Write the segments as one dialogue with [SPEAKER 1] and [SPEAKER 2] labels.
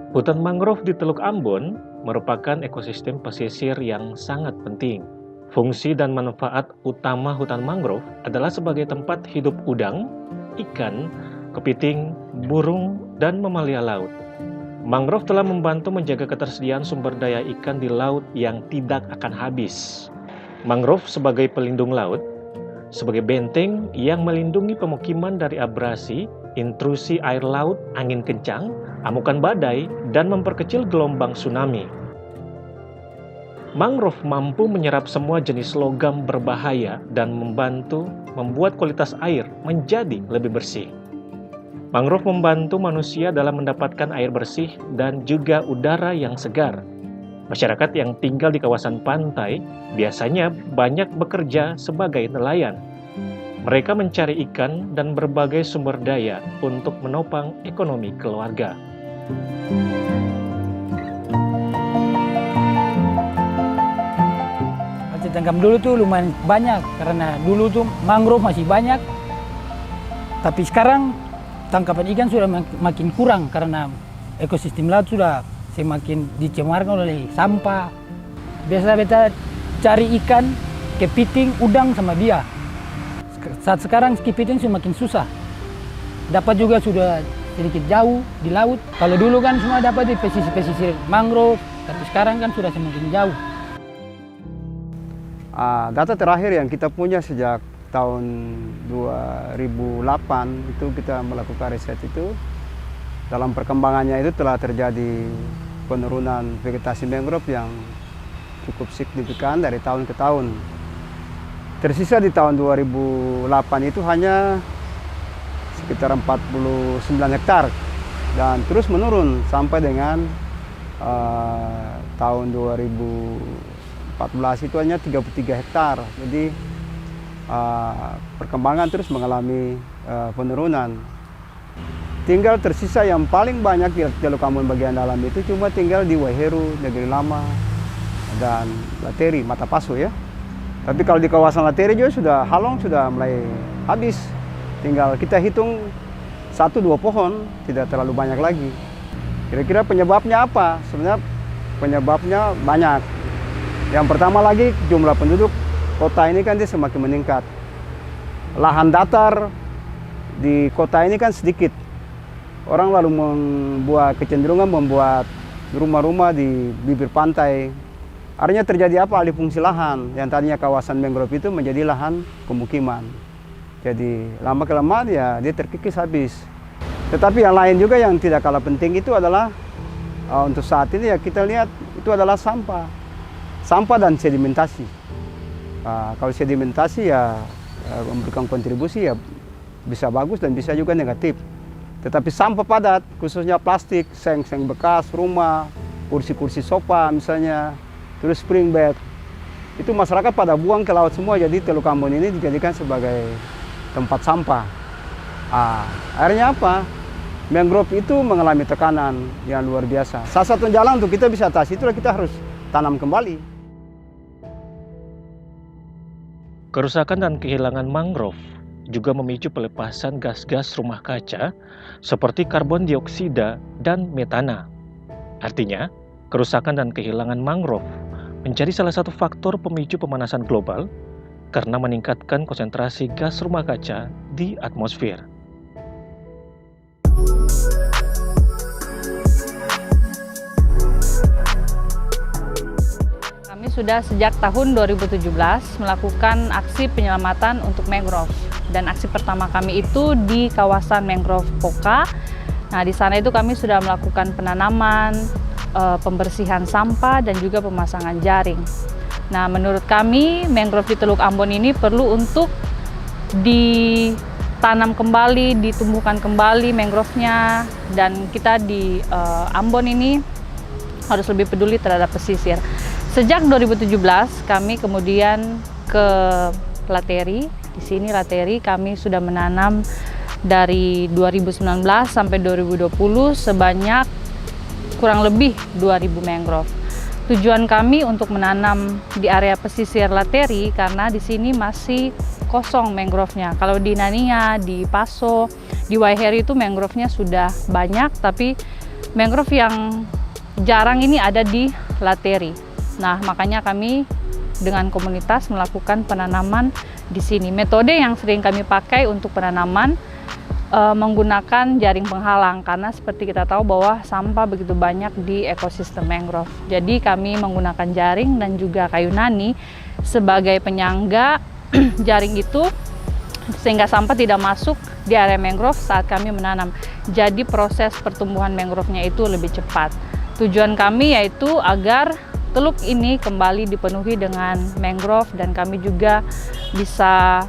[SPEAKER 1] Hutan mangrove di Teluk Ambon merupakan ekosistem pesisir yang sangat penting. Fungsi dan manfaat utama hutan mangrove adalah sebagai tempat hidup udang, ikan, kepiting, burung, dan mamalia laut. Mangrove telah membantu menjaga ketersediaan sumber daya ikan di laut yang tidak akan habis. Mangrove sebagai pelindung laut, sebagai benteng yang melindungi pemukiman dari abrasi, intrusi air laut, angin kencang, amukan badai, dan memperkecil gelombang tsunami. Mangrove mampu menyerap semua jenis logam berbahaya dan membantu membuat kualitas air menjadi lebih bersih. Mangrove membantu manusia dalam mendapatkan air bersih dan juga udara yang segar. Masyarakat yang tinggal di kawasan pantai biasanya banyak bekerja sebagai nelayan. Mereka mencari ikan dan berbagai sumber daya untuk menopang ekonomi keluarga.
[SPEAKER 2] Hasil tangkap dulu tuh lumayan banyak karena dulu tuh mangrove masih banyak, tapi sekarang tangkapan ikan sudah makin kurang karena ekosistem laut sudah semakin dicemarkan oleh sampah. Biasa kita cari ikan, kepiting, udang sama dia. Saat sekarang kepiting semakin susah. Dapat juga sudah sedikit jauh di laut. Kalau dulu kan semua dapat di pesisir-pesisir mangrove, tapi sekarang kan sudah semakin jauh.
[SPEAKER 3] Data terakhir yang kita punya sejak tahun 2008 itu kita melakukan riset itu, dalam perkembangannya itu telah terjadi penurunan vegetasi mangrove yang cukup signifikan dari tahun ke tahun. Tersisa di tahun 2008 itu hanya sekitar 49 hektar dan terus menurun sampai dengan tahun 2014 itu hanya 33 hektar. Jadi perkembangan terus mengalami penurunan. Tinggal tersisa yang paling banyak di Teluk Ambon bagian dalam itu cuma tinggal di Waheru, Negeri Lama, dan Lateri, Matapaso ya. Tapi kalau di kawasan Lateri juga sudah halong sudah mulai habis. Tinggal kita hitung 1-2 pohon, tidak terlalu banyak lagi. Kira-kira penyebabnya apa? Sebenarnya penyebabnya banyak. Yang pertama lagi jumlah penduduk kota ini kan dia semakin meningkat. Lahan datar di kota ini kan sedikit. Orang lalu kecenderungan membuat rumah-rumah di bibir pantai. Artinya terjadi apa? Alih fungsi lahan. Yang tadinya kawasan mangrove itu menjadi lahan pemukiman. Jadi lama-kelamaan ya dia terkikis habis. Tetapi yang lain juga yang tidak kalah penting itu adalah untuk saat ini ya kita lihat itu adalah sampah. Sampah dan sedimentasi. Kalau sedimentasi ya memberikan kontribusi ya bisa bagus dan bisa juga negatif. Tetapi sampah padat, khususnya plastik, seng-seng bekas rumah, kursi-kursi sofa misalnya, terus spring bed, itu masyarakat pada buang ke laut semua. Jadi Teluk Ambon ini dijadikan sebagai tempat sampah. Akhirnya apa? Mangrove itu mengalami tekanan yang luar biasa. Salah satu jalan untuk kita bisa atasi itulah kita harus tanam kembali.
[SPEAKER 1] Kerusakan dan kehilangan mangrove juga memicu pelepasan gas-gas rumah kaca seperti karbon dioksida dan metana. Artinya, kerusakan dan kehilangan mangrove menjadi salah satu faktor pemicu pemanasan global karena meningkatkan konsentrasi gas rumah kaca di atmosfer.
[SPEAKER 4] Kami sudah sejak tahun 2017 melakukan aksi penyelamatan untuk mangrove. Dan aksi pertama kami itu di kawasan mangrove Poka. Nah, di sana itu kami sudah melakukan penanaman, pembersihan sampah, dan juga pemasangan jaring. Nah, menurut kami mangrove di Teluk Ambon ini perlu untuk ditanam kembali, ditumbuhkan kembali mangrove-nya, dan kita di Ambon ini harus lebih peduli terhadap pesisir. Sejak 2017 kami kemudian ke Lateri. Di sini Lateri kami sudah menanam dari 2019 sampai 2020 sebanyak kurang lebih 2000 mangrove. Tujuan kami untuk menanam di area pesisir Lateri karena di sini masih kosong mangrovenya. Kalau di Nania, di Paso, di Waiheri itu mangrovenya sudah banyak, tapi mangrove yang jarang ini ada di Lateri. Nah, makanya kami dengan komunitas melakukan penanaman di sini. Metode yang sering kami pakai untuk penanaman menggunakan jaring penghalang, karena seperti kita tahu bahwa sampah begitu banyak di ekosistem mangrove. Jadi kami menggunakan jaring dan juga kayu nani sebagai penyangga jaring itu, sehingga sampah tidak masuk di area mangrove saat kami menanam. Jadi proses pertumbuhan mangrovenya itu lebih cepat. Tujuan kami yaitu agar teluk ini kembali dipenuhi dengan mangrove, dan kami juga bisa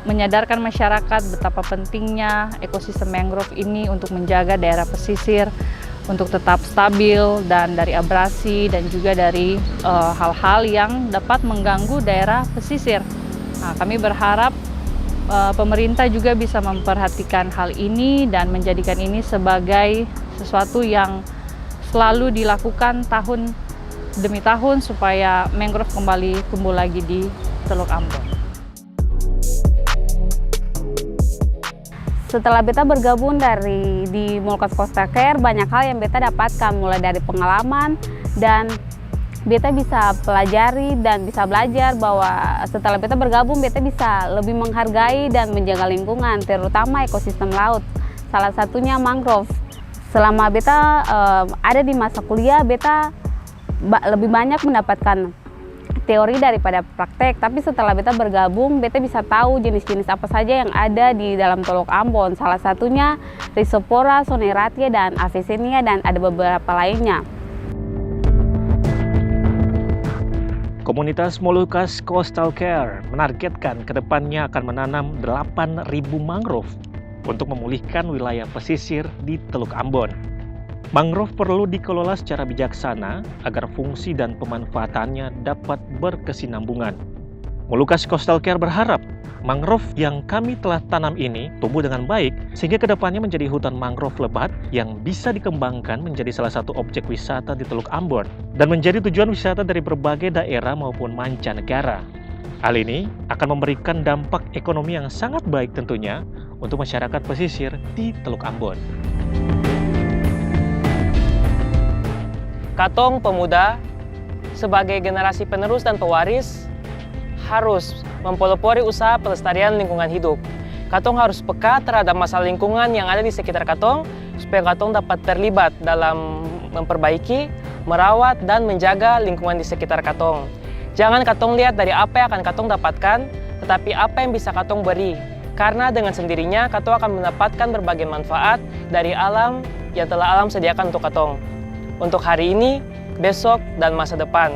[SPEAKER 4] menyadarkan masyarakat betapa pentingnya ekosistem mangrove ini untuk menjaga daerah pesisir untuk tetap stabil dan dari abrasi dan juga dari hal-hal yang dapat mengganggu daerah pesisir. Nah, kami berharap pemerintah juga bisa memperhatikan hal ini dan menjadikan ini sebagai sesuatu yang selalu dilakukan tahun demi tahun supaya mangrove kembali tumbuh lagi di Teluk Ambon.
[SPEAKER 5] Setelah beta bergabung di Molucas Coastal Care, banyak hal yang beta dapatkan, mulai dari pengalaman, dan beta bisa pelajari dan bisa belajar bahwa setelah beta bergabung, beta bisa lebih menghargai dan menjaga lingkungan, terutama ekosistem laut. Salah satunya mangrove. Selama beta ada di masa kuliah, beta lebih banyak mendapatkan teori daripada praktek, tapi setelah beta bergabung, beta bisa tahu jenis-jenis apa saja yang ada di dalam Teluk Ambon. Salah satunya Rhizopora, Soneratia, dan Avicennia, dan ada beberapa lainnya.
[SPEAKER 1] Komunitas Molucas Coastal Care menargetkan kedepannya akan menanam 8.000 mangrove untuk memulihkan wilayah pesisir di Teluk Ambon. Mangrove perlu dikelola secara bijaksana agar fungsi dan pemanfaatannya dapat berkesinambungan. Molucas Coastal Care berharap mangrove yang kami telah tanam ini tumbuh dengan baik sehingga kedepannya menjadi hutan mangrove lebat yang bisa dikembangkan menjadi salah satu objek wisata di Teluk Ambon dan menjadi tujuan wisata dari berbagai daerah maupun mancanegara. Hal ini akan memberikan dampak ekonomi yang sangat baik tentunya untuk masyarakat pesisir di Teluk Ambon.
[SPEAKER 6] Katong pemuda sebagai generasi penerus dan pewaris harus mempelopori usaha pelestarian lingkungan hidup. Katong harus peka terhadap masalah lingkungan yang ada di sekitar katong supaya katong dapat terlibat dalam memperbaiki, merawat, dan menjaga lingkungan di sekitar katong. Jangan katong lihat dari apa yang akan katong dapatkan, tetapi apa yang bisa katong beri. Karena dengan sendirinya katong akan mendapatkan berbagai manfaat dari alam yang telah alam sediakan untuk katong. Untuk hari ini, besok, dan masa depan,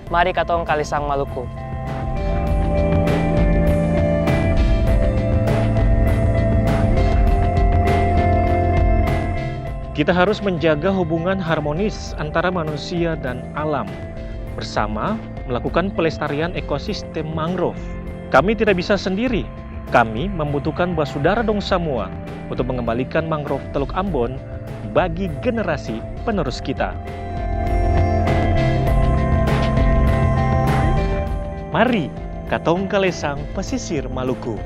[SPEAKER 6] mari katong Kalisang Maluku.
[SPEAKER 1] Kita harus menjaga hubungan harmonis antara manusia dan alam, bersama melakukan pelestarian ekosistem mangrove. Kami tidak bisa sendiri. Kami membutuhkan basudara dong semua untuk mengembalikan mangrove Teluk Ambon bagi generasi penerus kita. Mari katong Kalisang Pesisir Maluku.